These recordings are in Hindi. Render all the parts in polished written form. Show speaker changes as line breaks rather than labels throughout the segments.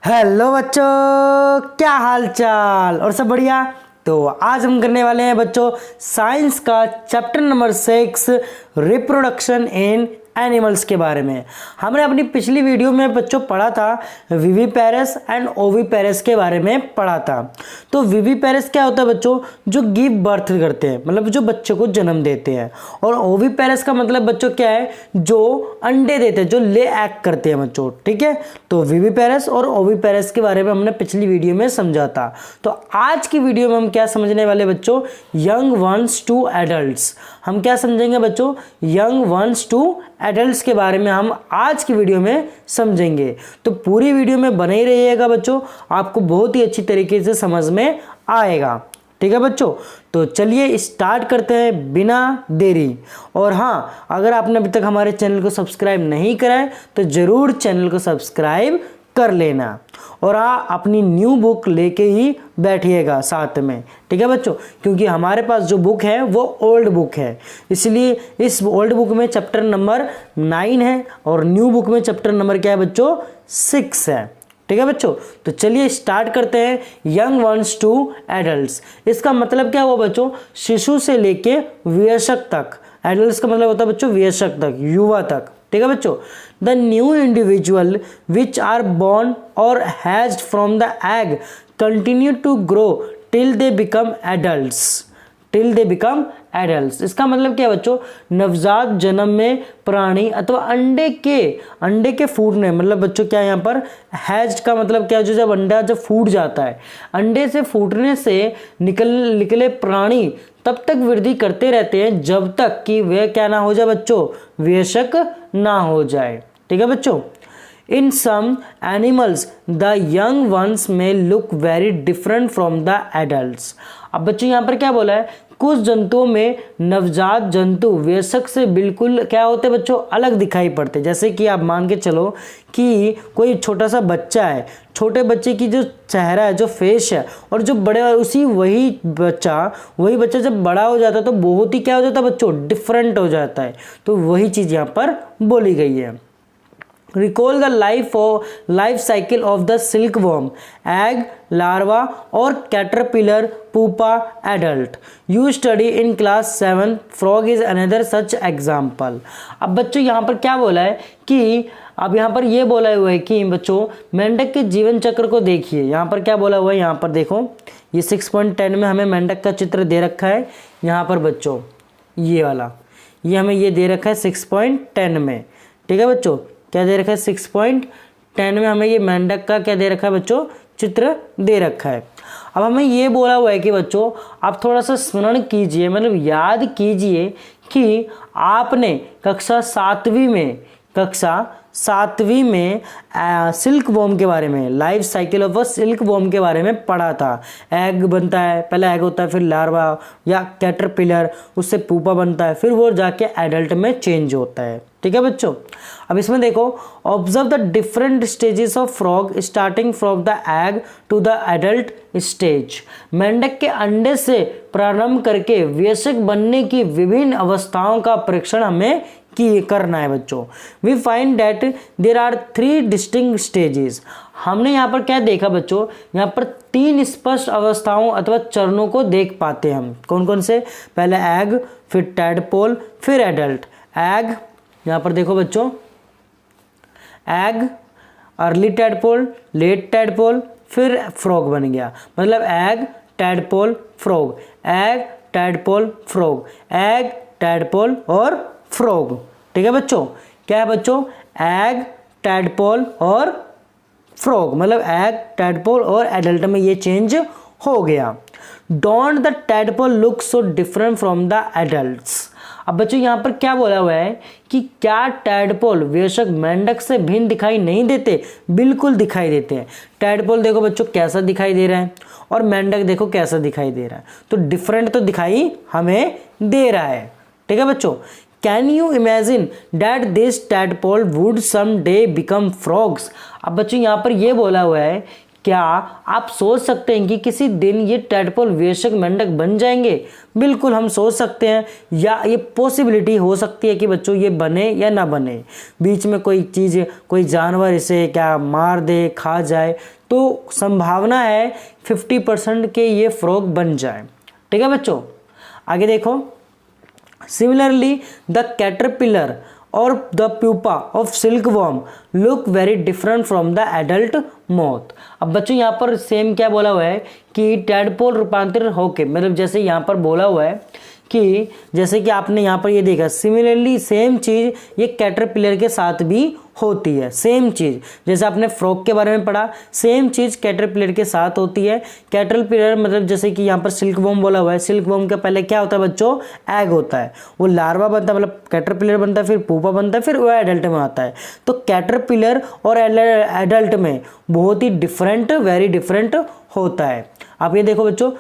हेलो बच्चों, क्या हाल चाल और सब बढ़िया। तो आज हम करने वाले हैं बच्चों साइंस का chapter number 6 reproduction in animals के बारे में। हमने अपनी पिछली वीडियो में बच्चों पढ़ा था विविपेरस एंड ओविपेरस के बारे में पढ़ा था। तो विविपेरस क्या होता है बच्चों, जो गिव बर्थ करते हैं, मतलब जो बच्चों को जन्म देते हैं। और ओविपेरस का मतलब बच्चों क्या है, जो अंडे देते हैं, जो ले एग करते हैं बच्चों। ठीक है, तो विविपेरस और ओविपेरस के बारे में हमने पिछली वीडियो में समझा था। तो आज की वीडियो में हम क्या समझने वाले बच्चों, यंग वंस टू एडल्ट्स। हम क्या समझेंगे बच्चों, यंग वंस टू एडल्ट्स के बारे में हम आज की वीडियो में समझेंगे। तो पूरी वीडियो में बने ही रहिएगा बच्चों, आपको बहुत ही अच्छी तरीके से समझ में आएगा। ठीक है बच्चों, तो चलिए स्टार्ट करते हैं बिना देरी। और हाँ, अगर आपने अभी तक हमारे चैनल को सब्सक्राइब नहीं करा है तो ज़रूर चैनल को सब्सक्राइब कर लेना। और हाँ, अपनी न्यू बुक लेके ही बैठिएगा साथ में। ठीक है बच्चों, क्योंकि हमारे पास जो बुक है वो ओल्ड बुक है, इसलिए इस ओल्ड बुक में चैप्टर नंबर 9 है और न्यू बुक में चैप्टर नंबर क्या है बच्चों, 6 है। ठीक है बच्चों, तो चलिए स्टार्ट करते हैं यंग वंस टू एडल्ट्स। इसका मतलब क्या हुआ बच्चों, शिशु से लेके वयस्क तक। एडल्ट्स का मतलब होता है बच्चों वयस्क तक, युवा तक। ठीक है बच्चों, the new individual which are born or hatched from the egg continue to grow till they become adults. Till they become adults, इसका मतलब क्या है बच्चों, नवजात जन्म में प्राणी अथवा अंडे के फूटने, मतलब बच्चों क्या यहाँ पर हैज्ड का मतलब क्या है, जो जब अंडा जब फूट जाता है, अंडे से फूटने से निकले प्राणी तब तक वृद्धि करते रहते हैं जब तक कि वे क्या ना हो जाए बच्चों, वयस्क ना हो जाए। ठीक है बच्चों, In some animals, the young ones may look very different from the adults. अब बच्चों यहाँ पर क्या बोला है, कुछ जंतुओं में नवजात जंतु वयस्क से बिल्कुल क्या होते हैं बच्चों, अलग दिखाई पड़ते हैं। जैसे कि आप मान के चलो कि कोई छोटा सा बच्चा है, छोटे बच्चे की जो चेहरा है, जो फेस है, और जो बड़े वही बच्चा जब बड़ा हो जाता है तो बहुत ही क्या हो जाता है बच्चों, डिफरेंट हो जाता है। तो वही चीज़ यहाँ पर बोली गई है। Recall the life cycle of the silkworm, egg, larva or caterpillar, pupa, adult. You study in class 7. Frog is another such example. अब बच्चों यहाँ पर क्या बोला है कि अब यहाँ पर ये बोला हुआ है कि बच्चों मेंढक के जीवन चक्र को देखिए। यहाँ पर क्या बोला हुआ है, यहाँ पर देखो, ये 6.10 में हमें मेंढक का चित्र दे रखा है। यहाँ पर बच्चों ये वाला, ये हमें ये दे रखा है 6.10 में। ठीक है बच्चों, क्या दे रखा है, 6.10 में हमें ये मेंढक का क्या दे रखा है बच्चों, चित्र दे रखा है। अब हमें ये बोला हुआ है कि बच्चों आप थोड़ा सा स्मरण कीजिए, मतलब याद कीजिए कि आपने कक्षा सातवीं में सिल्क वॉर्म के बारे में, life cycle of a silk worm के बारे में पढ़ा था। एग बनता है, पहले एग होता है, फिर लार्वा या कैटरपिलर, उससे पूपा बनता है, फिर वो जाके एडल्ट में चेंज होता है। ठीक है बच्चों, अब इसमें देखो, observe the different stages of frog starting from the egg to the adult stage. मेंढक के अंडे से प्रारंभ करके वयस्क बनने की विभिन्न अवस्थाओं का परीक्षण हमें करना है बच्चों। We find that there are 3 distinct stages. हमने यहाँ पर क्या देखा बच्चों, यहाँ पर 3 स्पष्ट अवस्थाओं अथवा चरणों को देख पाते हैं हम। कौन कौन से, पहले एग, फिर टैडपोल, फिर एडल्ट। एग, यहाँ पर देखो बच्चों, egg, early tadpole, late tadpole, फिर फ्रॉग बन गया। मतलब egg, tadpole, frog, egg, tadpole, frog, egg, tadpole और फ्रॉग। ठीक है बच्चों, क्या है बच्चों, एग, टैडपोल और फ्रॉग, मतलब एग, टैडपोल और एडल्ट में ये चेंज हो गया। Don't the tadpole look so different from the adults. अब बच्चों यहाँ पर क्या बोला हुआ है कि क्या टैडपोल वयस्क मेंढक से भिन्न दिखाई नहीं देते, बिल्कुल दिखाई देते हैं। टैडपोल देखो बच्चों कैसा दिखाई दे रहा है और मेंढक देखो कैसा दिखाई दे रहा है, तो डिफरेंट तो दिखाई हमें दे रहा है। ठीक है बच्चों, can you imagine that this tadpole would some day become frogs. अब बच्चों यहाँ पर ये बोला हुआ है क्या आप सोच सकते हैं कि किसी दिन ये टैडपोल वयस्क मेंढक बन जाएंगे? बिल्कुल हम सोच सकते हैं, या ये पॉसिबिलिटी हो सकती है कि बच्चों ये बने या ना बने। बीच में कोई चीज़, कोई जानवर इसे क्या मार दे, खा जाए, तो संभावना है 50% के ये फ्रॉग बन जाए। ठीक है बच्चों, आगे देखो। सिमिलरली द कैटरपिलर और the pupa of silkworm look very different from the adult moth. अब बच्चों यहाँ पर सेम क्या बोला हुआ है कि टैडपोल रूपांतरित होके, मतलब जैसे यहाँ पर बोला हुआ है कि जैसे कि आपने यहाँ पर ये देखा, सिमिलरली सेम चीज़ ये कैटरपिलर के साथ भी होती है। सेम चीज़ जैसे आपने फ्रॉग के बारे में पढ़ा, सेम चीज़ कैटरपिलर के साथ होती है। कैटरपिलर मतलब जैसे कि यहाँ पर सिल्कवॉर्म बोला हुआ है, सिल्कवॉर्म के पहले क्या होता है बच्चों? एग होता है, वो लार्वा बनता है, मतलब कैटरपिलर बनता है, फिर पूपा बनता है, फिर वो एडल्ट में आता है। तो कैटरपिलर और एडल्ट में बहुत ही डिफरेंट, वेरी डिफरेंट होता है। आप ये देखो बच्चों,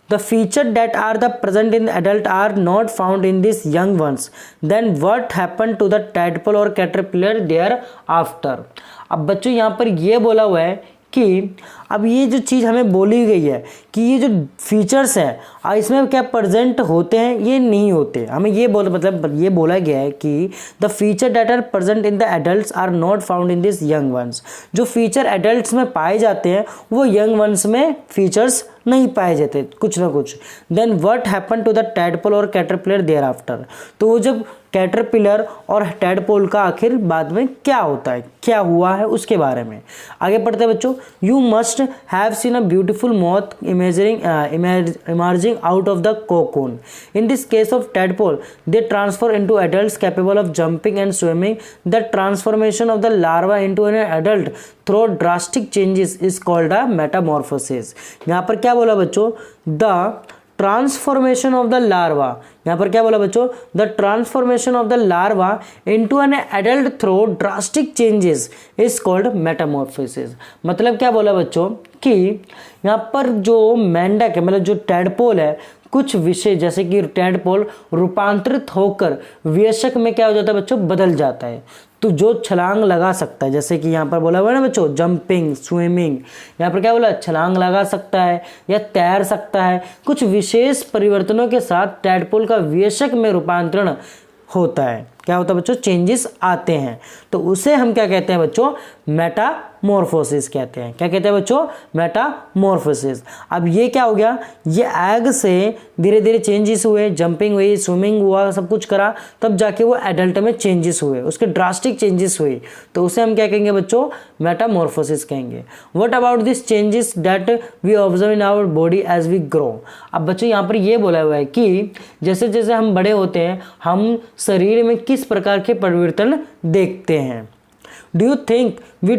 The features that are the present in adult are not found in these young ones. Then what happened to the tadpole or caterpillar thereafter? अब बच्चों यहाँ पर ये बोला हुआ है कि अब ये जो चीज़ हमें बोली गई है कि ये जो फीचर्स हैं इसमें क्या प्रेजेंट होते हैं, ये नहीं होते। हमें ये ये बोला गया है कि the feature that are present in the adults are not found in this young ones. जो फीचर एडल्ट्स में पाए जाते हैं वो यंग वंस में फीचर्स नहीं पाए जाते, कुछ ना कुछ। Then what happen to the tadpole और कैटरपिलर देयर आफ्टर, तो वो जब कैटरपिलर और टैडपोल का आखिर बाद में क्या होता है, क्या हुआ है, उसके बारे में आगे पढ़ते हैं बच्चों। You must have seen a beautiful moth emerging out of the cocoon. In this case of tadpole, they transfer into adults capable of jumping and swimming. The transformation of the larva into an adult through drastic changes is called a metamorphosis. यहाँ पर क्या बोला बच्चों? The transformation of the larva, यहाँ पर क्या बोला बच्चों? The transformation of the larva into an adult through drastic changes is called Metamorphosis. मतलब क्या बोला बच्चों कि यहाँ पर जो मेंढक है, मतलब जो टैडपोल है, कुछ विषय जैसे कि टैडपोल रूपांतरित होकर वयस्क में क्या हो जाता है बच्चों? बदल जाता है। तो जो छलांग लगा सकता है, जैसे कि यहाँ पर बोला हुआ है ना बच्चों, जंपिंग, स्विमिंग, यहाँ पर क्या बोला? छलांग लगा सकता है या तैर सकता है। कुछ विशेष परिवर्तनों के साथ टैडपोल का वयस्क में रूपांतरण होता है। क्या होता है बच्चों? चेंजेस आते हैं, तो उसे हम क्या कहते हैं बच्चों? मेटामॉर्फोसिस कहते हैं। क्या कहते हैं बच्चों? मेटामॉर्फोसिस। अब ये क्या हो गया? ये एग से धीरे धीरे चेंजेस हुए, जंपिंग हुई, स्विमिंग हुआ, सब कुछ करा, तब जाके वो एडल्ट में चेंजेस हुए, उसके ड्रास्टिक चेंजेस हुए, तो उसे हम क्या कहेंगे बच्चों? मेटामॉर्फोसिस कहेंगे। What about this changes that we observe in our body as we grow? अब बच्चों यहाँ पर ये बोला हुआ है कि जैसे जैसे हम बड़े होते हैं, हम शरीर में किस प्रकार के परिवर्तन देखते हैं। Do you think we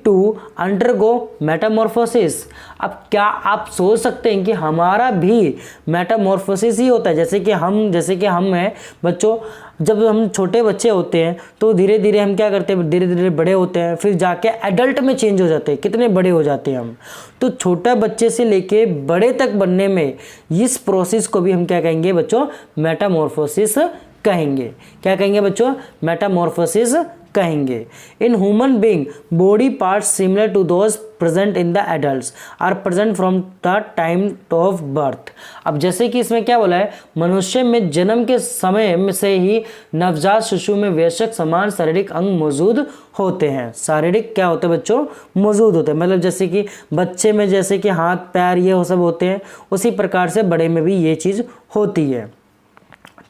to undergo metamorphosis? अब क्या आप सोच सकते हैं कि हमारा भी मेटामॉर्फोसिस ही होता है? जैसे कि हम हैं बच्चों, जब हम छोटे बच्चे होते हैं तो धीरे धीरे हम क्या करते हैं? धीरे धीरे बड़े होते हैं, फिर जाके एडल्ट में चेंज हो जाते हैं। कितने बड़े हो जाते हैं हम? तो छोटा बच्चे से लेके बड़े तक बनने में इस प्रोसेस को भी हम क्या कहेंगे बच्चों? मेटामॉर्फोसिस कहेंगे। क्या कहेंगे बच्चों? मेटामॉर्फोसिस कहेंगे। In human being body parts similar to those present in the adults are present from the time of birth. अब जैसे कि इसमें क्या बोला है? मनुष्य में जन्म के समय में से ही नवजात शिशु में वयस्क समान शारीरिक अंग मौजूद होते हैं। शारीरिक क्या होते हैं बच्चों? मौजूद होते हैं। मतलब जैसे कि बच्चे में जैसे कि हाथ पैर ये वो सब होते हैं, उसी प्रकार से बड़े में भी ये चीज़ होती है।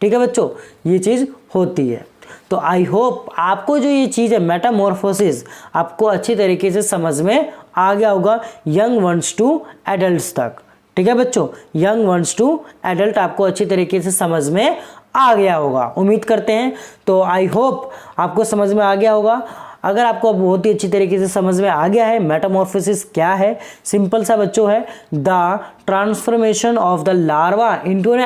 ठीक है बच्चों, ये चीज़ होती है। तो आई होप आपको जो ये चीज़ है मेटामॉर्फोसिस आपको अच्छी तरीके से समझ में आ गया होगा, यंग वंस टू एडल्ट्स तक। ठीक है बच्चों, यंग वंस टू एडल्ट आपको अच्छी तरीके से समझ में आ गया होगा, उम्मीद करते हैं। तो आई होप आपको समझ में आ गया होगा। अगर आपको बहुत ही अच्छी तरीके से समझ में आ गया है मेटामॉर्फोसिस क्या है, सिंपल सा बच्चों है, the transformation of the larva into an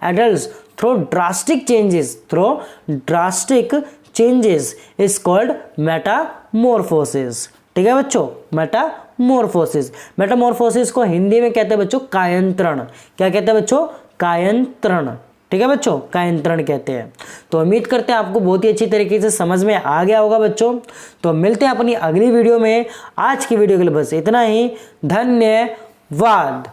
adults through drastic changes is called metamorphosis। ठीक है बच्चों, मेटामॉर्फोसिस को हिंदी में कहते हैं बच्चों कायंत्रण। क्या कहते हैं बच्चों? कायंत्रण। ठीक है बच्चों, कायंत्रण कहते हैं। तो उम्मीद करते हैं आपको बहुत ही अच्छी तरीके से समझ में आ गया होगा बच्चों। तो मिलते हैं अपनी अगली वीडियो में। आज की वीडियो के लिए बस इतना ही। धन्यवाद।